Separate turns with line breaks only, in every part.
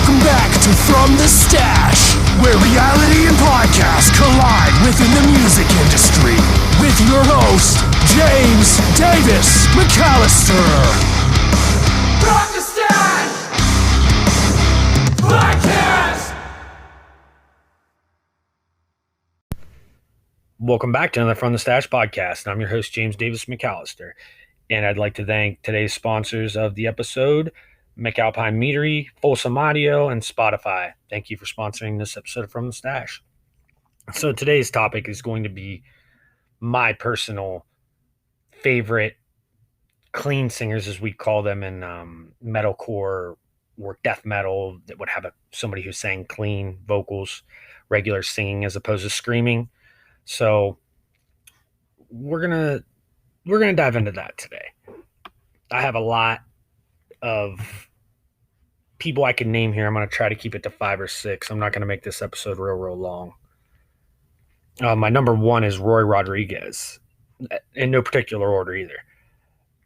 Welcome back to From the Stash, where reality and podcast collide within the music industry. With your host, James Davis McAllister. From the Stash Podcast.
Welcome back to another From the Stash podcast. I'm your host, James Davis McAllister, and I'd like to thank today's sponsors of the episode, McAlpine Meadery, Folsom Audio, and Spotify. Thank you for sponsoring this episode of From the Stash. So today's topic is going to be my personal favorite clean singers, as we call them in metalcore or death metal, that would have somebody who sang clean vocals, regular singing as opposed to screaming. So we're gonna dive into that today. I have a lot of people I can name here. I'm going to try to keep it to 5 or 6. I'm not going to make this episode real long. My number one is Rory Rodriguez, in no particular order either.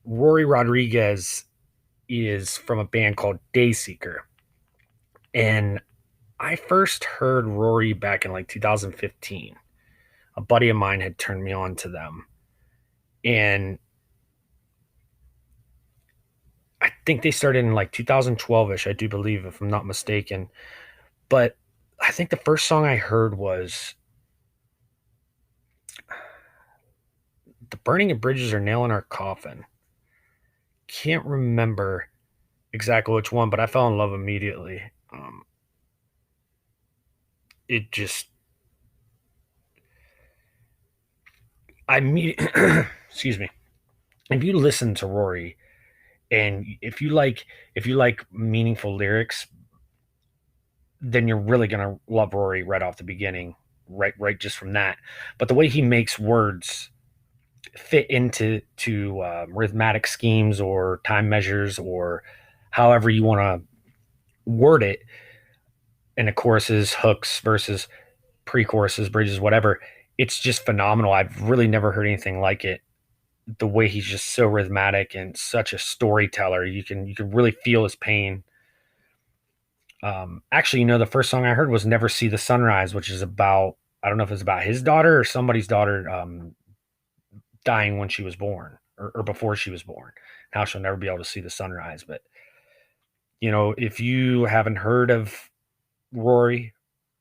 Rory Rodriguez is from a band called Dayseeker, and I first heard Rory back in like 2015. A buddy of mine had turned me on to them, and I think they started in like 2012-ish, I do believe, if I'm not mistaken. But I think the first song I heard was The Burning of Bridges or Nail in Our Coffin. Can't remember exactly which one, but I fell in love immediately. Excuse me. If you listen to Rory, and if you like meaningful lyrics, then you're really gonna love Rory right off the beginning, right just from that. But the way he makes words fit into rhythmic schemes or time measures or however you want to word it, in the choruses, hooks versus pre-choruses, bridges, whatever, it's just phenomenal. I've really never heard anything like it. The way he's just so rhythmic and such a storyteller, you can really feel his pain. Actually, the first song I heard was Never See the Sunrise, which is about, I don't know if it's about his daughter or somebody's daughter dying when she was born or before she was born. How she'll never be able to see the sunrise. But, if you haven't heard of Rory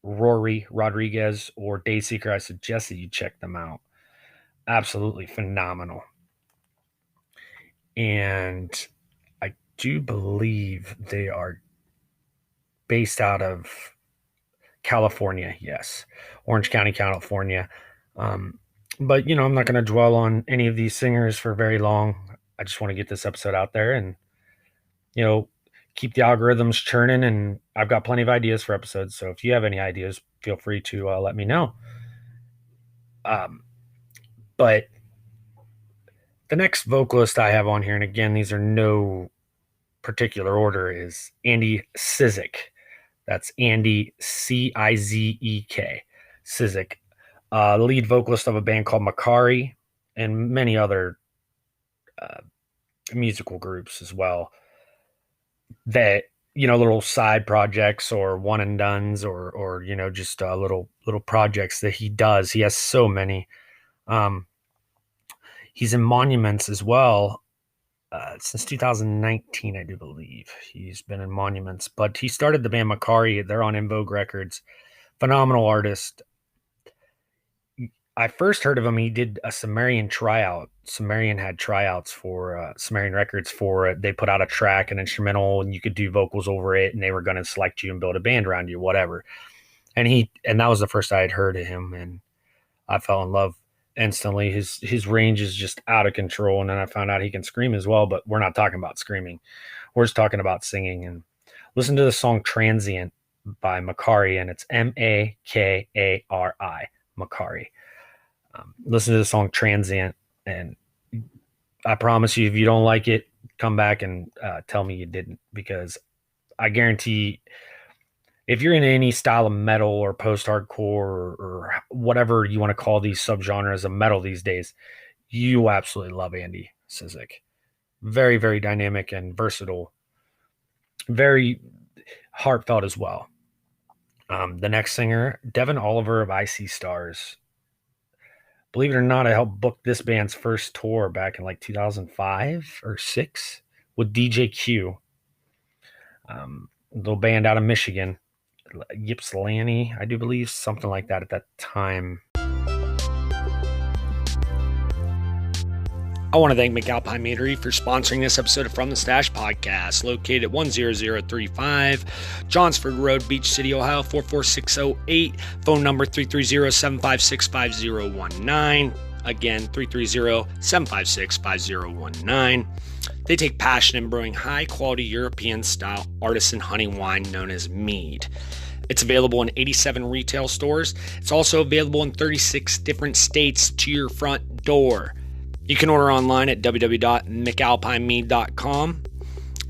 Rodriguez or Dayseeker, I suggest that you check them out. Absolutely phenomenal. And I do believe they are based out of California. Yes. Orange County, California. But, I'm not going to dwell on any of these singers for very long. I just want to get this episode out there and, keep the algorithms churning. And I've got plenty of ideas for episodes. So if you have any ideas, feel free to let me know. But the next vocalist I have on here, and again, these are no particular order, is Andy Cizek. That's Andy Cizek. Cizek, lead vocalist of a band called Makari and many other musical groups as well. That, little side projects or one and dones or just little projects that he does. He has so many. He's in Monuments as well since 2019, I do believe. He's been in Monuments, but he started the band Makari. They're on In Vogue Records. Phenomenal artist. I first heard of him. He did a Sumerian tryout. Sumerian had tryouts for Sumerian Records for it. They put out a track, an instrumental, and you could do vocals over it, and they were going to select you and build a band around you, whatever. And that was the first I had heard of him, and I fell in love instantly. His range is just out of control, and then I found out he can scream as well, but we're not talking about screaming. We're just talking about singing. And listen to the song Transient by Makari, and it's Makari, Makari. Listen to the song Transient, and I promise you, if you don't like it, come back and tell me you didn't, because I guarantee if you're in any style of metal or post-hardcore or whatever you want to call these subgenres of metal these days, you absolutely love Andy Cizek. Very, very dynamic and versatile. Very heartfelt as well. The next singer, Devin Oliver of Icy Stars. Believe it or not, I helped book this band's first tour back in like 2005 or 6 with DJ Q. Little band out of Michigan, Ypsilanti, I do believe, something like that at that time. I want to thank McAlpine Meadery for sponsoring this episode of From the Stash podcast, located at 10035 Johnsford Road, Beach City, Ohio, 44608. Phone number 330-756-5019. Again, 330-756-5019. They take passion in brewing high-quality European-style artisan honey wine known as mead. It's available in 87 retail stores. It's also available in 36 different states to your front door. You can order online at www.mcalpinemead.com.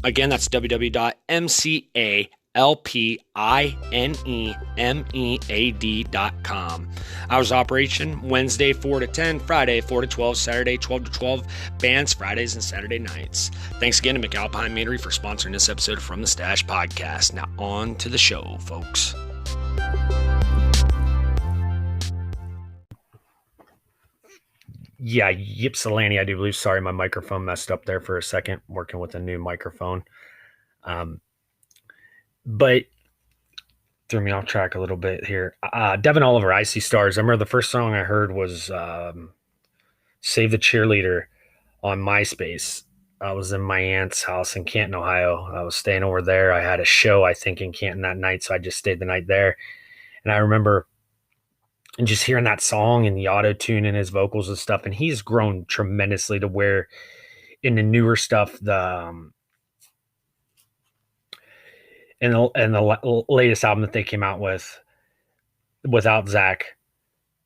Again, that's www.mcalpinemead.com. Hours of operation, Wednesday 4 to 10, Friday 4 to 12, Saturday 12 to 12, bands Fridays and Saturday nights. Thanks again to McAlpine Meadery for sponsoring this episode of From the Stash podcast. Now on to the show, folks. Yeah, Ypsilanti, I do believe. Sorry, my microphone messed up there for a second, working with a new microphone. But threw me off track a little bit here. Devin Oliver, Icy Stars. I remember the first song I heard was Save the Cheerleader on MySpace. I was in my aunt's house in Canton, Ohio. I was staying over there. I had a show, I think, in Canton that night, so I just stayed the night there. And I remember and just hearing that song and the auto-tune and his vocals and stuff. And he's grown tremendously to where in the newer stuff, the latest album that they came out with without Zach,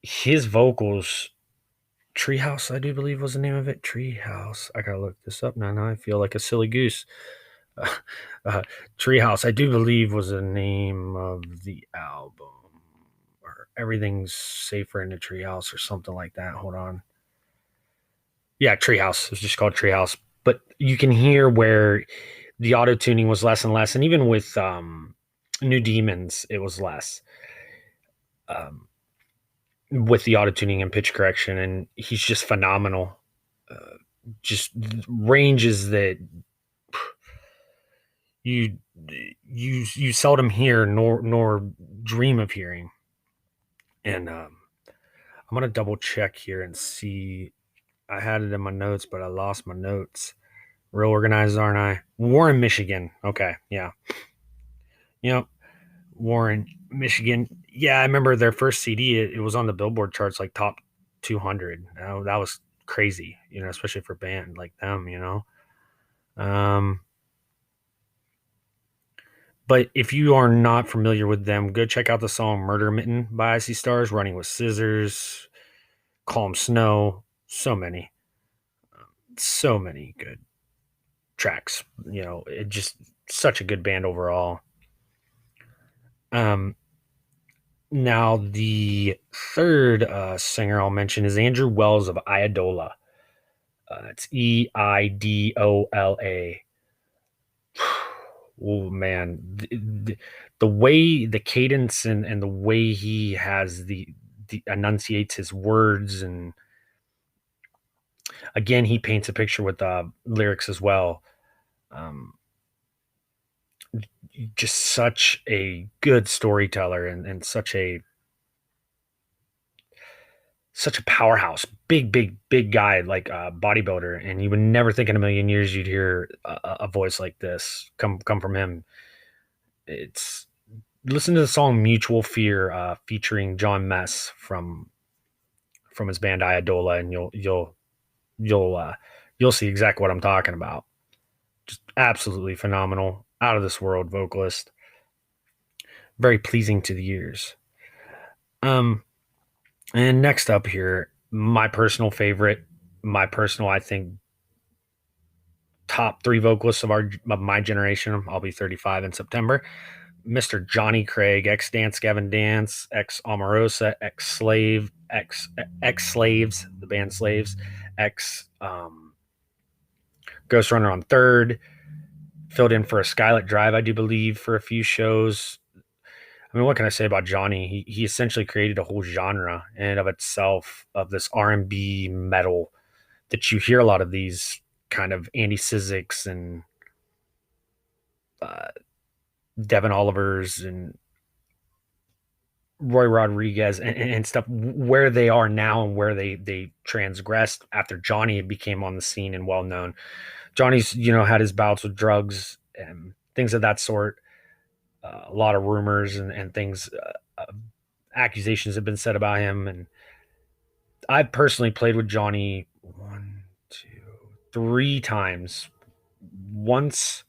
his vocals, Treehouse, I do believe was the name of it. Treehouse. I gotta look this up now. I feel like a silly goose. Treehouse, I do believe was the name of the album. Everything's safer in the treehouse or something like that. Hold on. Yeah, Treehouse. It's just called Treehouse. But you can hear where the auto-tuning was less and less. And even with New Demons, it was less. With the auto-tuning and pitch correction. And he's just phenomenal. Just ranges that you seldom hear nor dream of hearing. And I'm going to double check here and see. I had it in my notes, but I lost my notes. Real organized, aren't I? Warren, Michigan. Okay, yeah. Yep. Warren, Michigan. Yeah, I remember their first CD. It was on the Billboard charts, like top 200. That was crazy, especially for a band like them, But if you are not familiar with them, go check out the song Murder Mitten by Icy Stars, Running with Scissors, Calm Snow, so many good tracks. It just such a good band overall. Now the third singer I'll mention is Andrew Wells of Iadola. It's Eidola. Oh man, the way the cadence and the way he has the enunciates his words, and again he paints a picture with lyrics as well. Just such a good storyteller and such a powerhouse, big guy, like a bodybuilder. And you would never think in a million years you'd hear a voice like this come from him. Listen to the song Mutual Fear, featuring John Mess from his band Iadola, and you'll see exactly what I'm talking about. Just absolutely phenomenal, out of this world vocalist. Very pleasing to the ears. And next up here, my personal favorite, I think, top 3 vocalists of my generation. I'll be 35 in September. Mr. Johnny Craig, ex-Dance Gavin Dance, ex-Omarosa, ex-Slave, ex-Slaves, the band Slaves, Ghost Runner on Third, filled in for a Skylit Drive, I do believe, for a few shows. I mean, what can I say about Johnny? He essentially created a whole genre in and of itself of this R&B metal that you hear a lot of these kind of Andy Cizeks and uh, Devin Olivers and Rory Rodriguez and stuff, where they are now and where they transgressed after Johnny became on the scene and well known. Johnny's, had his bouts with drugs and things of that sort. A lot of rumors and things, accusations have been said about him. And I personally played with Johnny 1, 2, 3 times. Once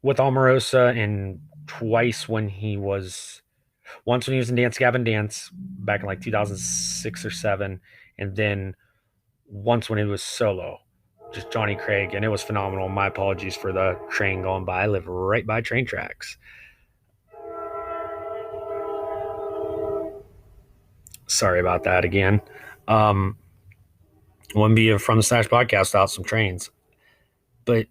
with Omarosa and twice once when he was in Dance Gavin Dance back in like 2006 or 7, and then once when he was solo, just Johnny Craig, and it was phenomenal. My apologies for the train going by. I live right by train tracks. Sorry about that again. Wouldn't be from the Stash podcast without some trains. But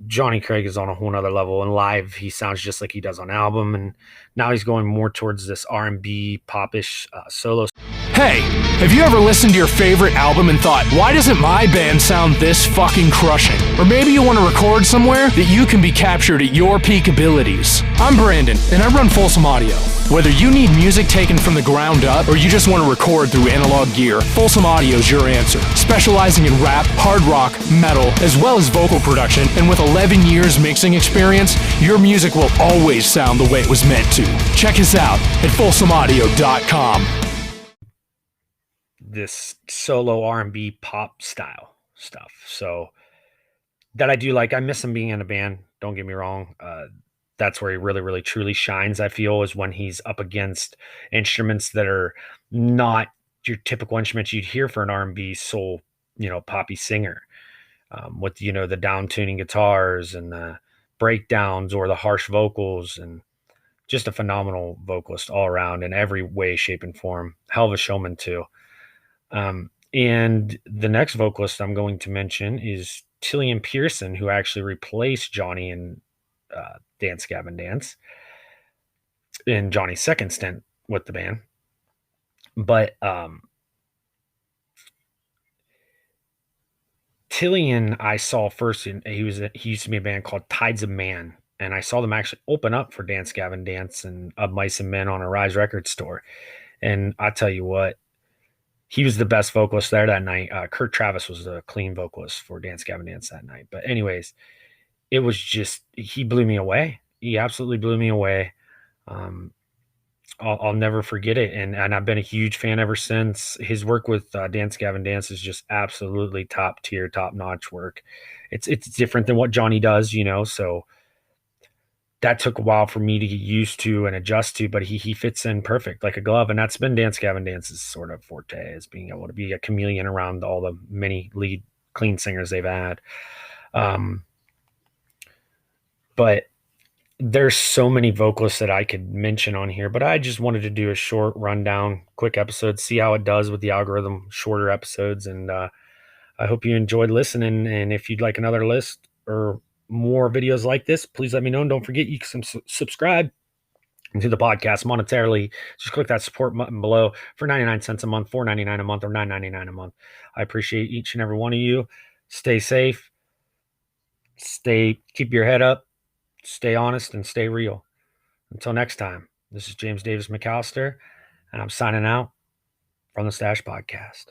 Johnny Craig is on a whole nother level, and live he sounds just like he does on album, and now he's going more towards this R&B popish solo.
Hey, have you ever listened to your favorite album and thought, why doesn't my band sound this fucking crushing? Or maybe you want to record somewhere that you can be captured at your peak abilities. I'm Brandon, and I run Folsom Audio. Whether you need music taken from the ground up, or you just want to record through analog gear, Folsom Audio is your answer. Specializing in rap, hard rock, metal, as well as vocal production, and with 11 years mixing experience, your music will always sound the way it was meant to. Check us out at folsomaudio.com.
This solo R&B pop style stuff. So that I do like. I miss him being in a band. Don't get me wrong. That's where he really, really, truly shines, I feel, is when he's up against instruments that are not your typical instruments you'd hear for an R&B soul, poppy singer. With, the down tuning guitars and the breakdowns or the harsh vocals, and just a phenomenal vocalist all around in every way, shape, and form. Hell of a showman too. And the next vocalist I'm going to mention is Tillian Pearson, who actually replaced Johnny in Dance Gavin Dance in Johnny's second stint with the band. But Tillian I saw first, he used to be a band called Tides of Man, and I saw them actually open up for Dance Gavin Dance and Of Mice and Men on a Rise Records tour. And I tell you what, he was the best vocalist there that night. Kurt Travis was the clean vocalist for Dance Gavin Dance that night. But anyways, it was just, he blew me away. He absolutely blew me away. I'll never forget it. And I've been a huge fan ever since. His work with Dance Gavin Dance is just absolutely top tier, top notch work. It's different than what Johnny does, so that took a while for me to get used to and adjust to, but he fits in perfect like a glove. And that's been Dance Gavin Dance's sort of forte, is being able to be a chameleon around all the many lead clean singers they've had. But there's so many vocalists that I could mention on here, but I just wanted to do a short rundown, quick episode, see how it does with the algorithm, shorter episodes. And I hope you enjoyed listening. And if you'd like another list or more videos like this, please let me know. And don't forget, you can subscribe to the podcast monetarily. Just click that support button below for 99 cents a month, $4.99 a month, or $9.99 a month. I appreciate each and every one of you. Stay safe. Keep your head up. Stay honest and stay real. Until next time, this is James Davis McAllister, and I'm signing out from the Stash Podcast.